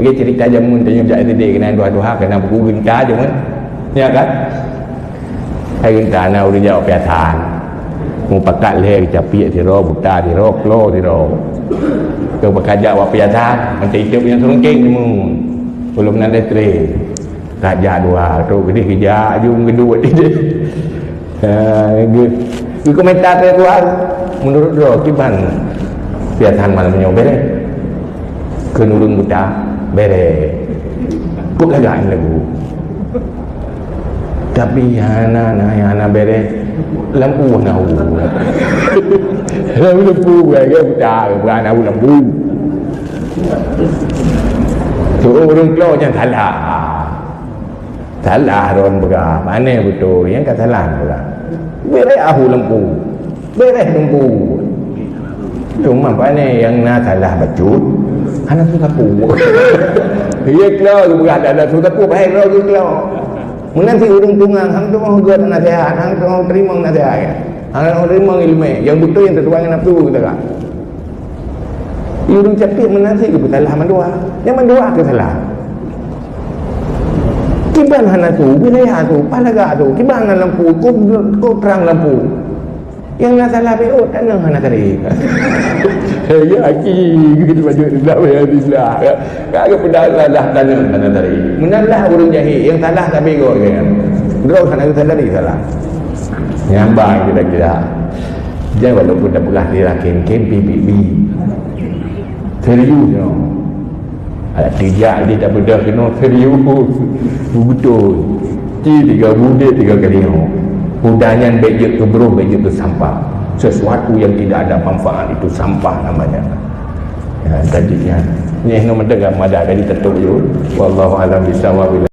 Bagi cerita jamun tanya jak tadi kena dua-dua kena buku genta je mun. Ya kan? Hai genta na udah jawab piatan. Mu pakat leh capik ti ro buta ti ro klo ti ro. Ke bekerja awak piatan, macam itu yang serungking mu. Belum nak letre. Raja dua tu gede kerja jum gedua dia. Di komentar tu menurut ro kiban piatan malam nyobere. Kenurun buta bere put lagaan lagu tapi yana bere lampu nau lampu gaya buta bukan nau lampu tu orang keluar jangan salah ron bega mana betul yang kata salah bega bere ahu lampu cuma mana yang nak salah bacut anak tu tapu dia keluar tu berat ada tu tapu baik keluar tu keluar menanti urung tungang hang tu mau gua nasihat hang tu mau terima nasihat hang mau terima ilmu yang betul yang sesuai dengan nafsu kita kan urung capik menanti ke salah mandua yang mandua ke salah kiban hana tu wilayah tu palaga tu kiban lampu ko terang lampu yang nak salah beot kan hana tarik ya aki kita baju dah alhamdulillah kagak pedalah tanah tarik menallah urang jahil yang salah tak bego kan draw sana sadari salah nyambang kira-kira jangan walaupun dah belah dirakin PBB serius no ada tiga dia tak bedah kena serius betul tiga budak tiga kali no udahnya bejut tu bro bejut tu sampah sesuatu yang tidak ada manfaat itu sampah namanya ya tadinya ni nama tegak madah dari tetuk je wallahu alam bisawab.